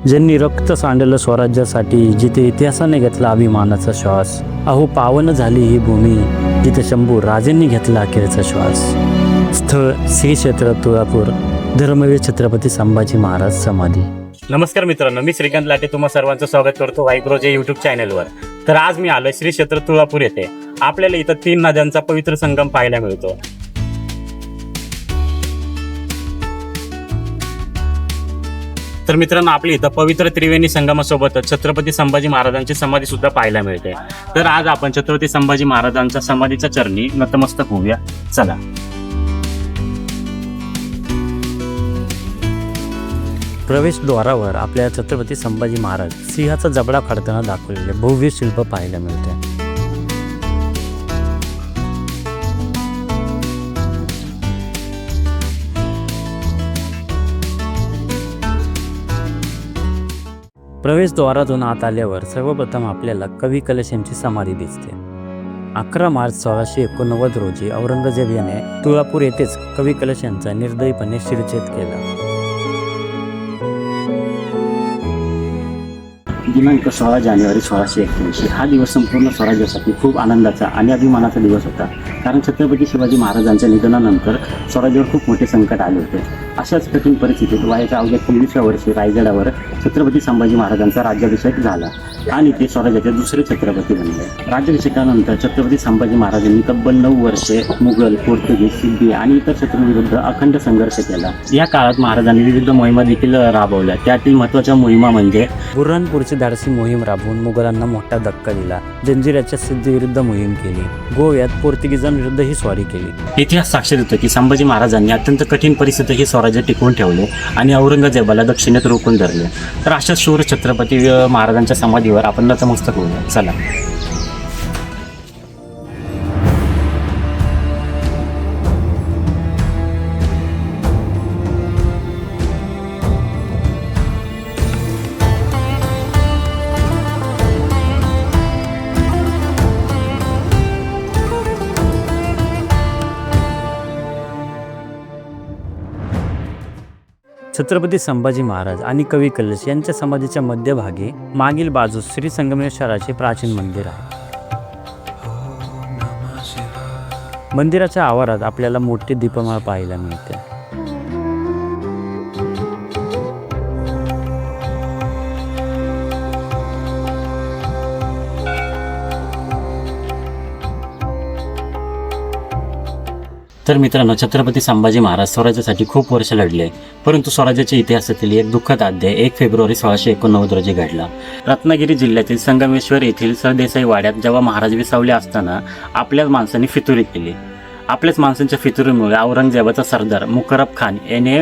ज्यांनी रक्त सांडलं स्वराज्यासाठी, जिथे इतिहासाने घेतला अभिमानाचा श्वास. अहो पावन झाली ही भूमी, जिथे शंभू राजेंनी घेतला अखेरचा श्वास. स्थळ श्री क्षेत्र तुळापूर, धर्मवीर छत्रपती संभाजी महाराज समाधी. नमस्कार मित्रांनो, मी श्रीकांत लाटे तुम्हा सर्वांचं स्वागत करतो वाईब्रोच्या यूट्यूब चॅनलवर. तर आज मी आलोय श्री क्षेत्र तुळापूर येथे. आपल्याला इथं 3 नद्यांचा पवित्र संगम पाहायला मिळतो. तर मित्रांनो, आपल्या इथं पवित्र त्रिवेणी संगमासोबतच छत्रपती संभाजी महाराजांची समाधी सुद्धा पाहायला मिळते. तर आज आपण छत्रपती संभाजी महाराजांच्या समाधीच्या चरणी नतमस्तक होऊया. चला. प्रवेशद्वारावर आपल्याला छत्रपती संभाजी महाराज सिंहाचा जबडा फाडताना दाखवलेले भव्य शिल्प पाहायला मिळते. प्रवेशद्वारातून आत आल्यावर सर्वप्रथम आपल्याला कवी कलश यांची समाधी दिसते. 11 मार्च 1689 रोजी औरंगजेब याने तुळापूर येथेच कवी कलश यांचा निर्दयीपणे शिरच्छेद केला. दिनांक 16 जानेवारी 1681 हा दिवस संपूर्ण स्वराज्यासाठी खूप आनंदाचा आणि अभिमानाचा दिवस होता. कारण छत्रपती शिवाजी महाराजांच्या निधनानंतर स्वराज्यावर खूप मोठे संकट आले होते. अशाच कठीण परिस्थितीत वयाच्या अवघ्या 23व्या वर्षी रायगडावर छत्रपती संभाजी महाराजांचा राज्याभिषेक झाला आणि ते स्वराज्याचे दुसरे छत्रपती बनले. राज्याभिषेकानंतर छत्रपती संभाजी महाराजांनी तब्बल 9 वर्षे मुघल, पोर्तुगीज, सिद्धी आणि इतर शत्रूंविरुद्ध अखंड संघर्ष केला. या काळात महाराजांनी विविध मोहिमा देखील राबवल्या. त्यातील महत्त्वाच्या मोहिमा म्हणजे बुऱ्हाणपूरची धाडसी मोहीम राबवून मुघलांना मोठा धक्का दिला. जंजिऱ्याच्या सिद्धीविरुद्ध मोहीम केली. गोव्यात पोर्तुगीजांविरुद्ध ही स्वारी केली. इतिहास साक्ष देतो की संभाजी महाराजांनी अत्यंत कठीण परिस्थितीत हे स्वराज्य टिकवून ठेवले आणि औरंगजेबाला दक्षिणेत रोखून धरले. तर अशा शूर छत्रपती महाराजांच्या समाधीवर आपण नतमस्तक होऊया. चला. छत्रपती संभाजी महाराज आणि कवी कलश यांच्या समाधीच्या मध्यभागी मागील बाजूस श्री संगमेश्वराचे प्राचीन मंदिर आहे. मंदिराच्या आवारात आपल्याला मोठी दीपमाळ पाहायला मिळते. तर मित्रांनो, छत्रपती संभाजी महाराज स्वराज्यासाठी खूप वर्ष लढले, परंतु स्वराज्याच्या इतिहासातील एक दुःखद अध्याय 1 फेब्रुवारी 1689 रोजी घडला. रत्नागिरी जिल्ह्यातील संगमेश्वर येथील सरदेसाई वाड्यात जेव्हा महाराज विसावले असताना आपल्याच माणसांनी फितुरी केली. आपल्याच माणसांच्या फितुरीमुळे औरंगजेबाचा सरदार मुकरब खान याने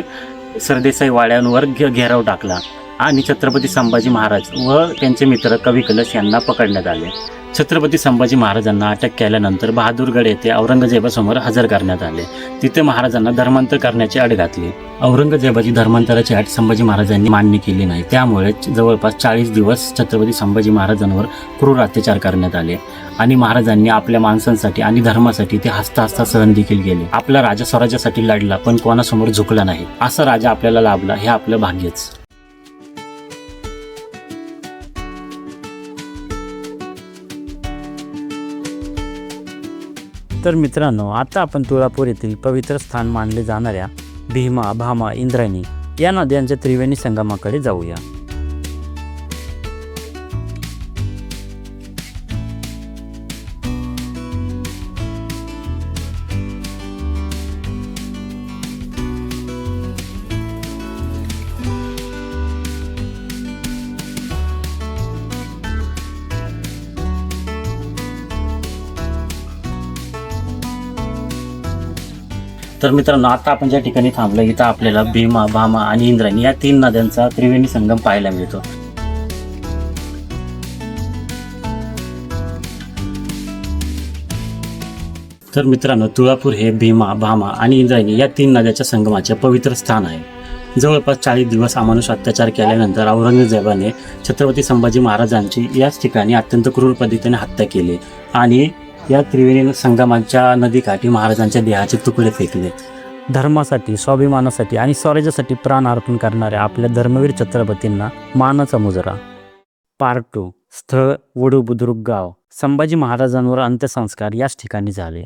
सरदेसाई वाड्यांवर घेराव टाकला आणि छत्रपती संभाजी महाराज व त्यांचे मित्र कवी कलश यांना पकडण्यात आले. छत्रपती संभाजी महाराजांना अटक केल्यानंतर बहादूरगड येथे औरंगजेबासमोर हजर करण्यात आले. तिथे महाराजांना धर्मांतर करण्याची अट घातली. औरंगजेबाची धर्मांतराची अट संभाजी महाराजांनी मान्य केली नाही. त्यामुळे जवळपास 40 दिवस छत्रपती संभाजी महाराजांवर क्रूर अत्याचार करण्यात आले आणि महाराजांनी आपल्या माणसांसाठी आणि धर्मासाठी ते हसता हसता सहन देखील केले. आपला राजा स्वराज्यासाठी लढला पण कोणासमोर झुकला नाही. असा राजा आपल्याला लाभला हे आपलं भाग्यच. तर मित्रांनो, आता आपण तुळापूर येथील पवित्र स्थान मानले जाणाऱ्या भीमा, भामा, इंद्रायणी या नद्यांच्या त्रिवेणी संगमाकडे जाऊया. तर मित्रांनो, आता आपण ज्या ठिकाणी थांबलो इथं आपल्याला भीमा, भामा आणि इंद्रायणी या 3 नद्यांचा त्रिवेणी संगम पाहायला मिळतो. तर मित्रांनो, तुळापूर हे भीमा, भामा आणि इंद्रायणी या 3 नद्याच्या संगमाचे पवित्र स्थान आहे. जवळपास 40 दिवस अमानुष अत्याचार केल्यानंतर औरंगजेबाने छत्रपती संभाजी महाराजांची याच ठिकाणी अत्यंत क्रूर पद्धतीने हत्या केली आणि या त्रिवेणी संगमाच्या नदीकाठी महाराजांच्या देहाचे तुकडे फेकले. धर्मासाठी, स्वाभिमानासाठी आणि स्वराज्यासाठी प्राण अर्पण करणाऱ्या आपल्या धर्मवीर छत्रपतींना मानाचा मुजरा. पार्ट 2. स्थळ वडू बुद्रुक गाव. संभाजी महाराजांवर अंत्यसंस्कार याच ठिकाणी झाले.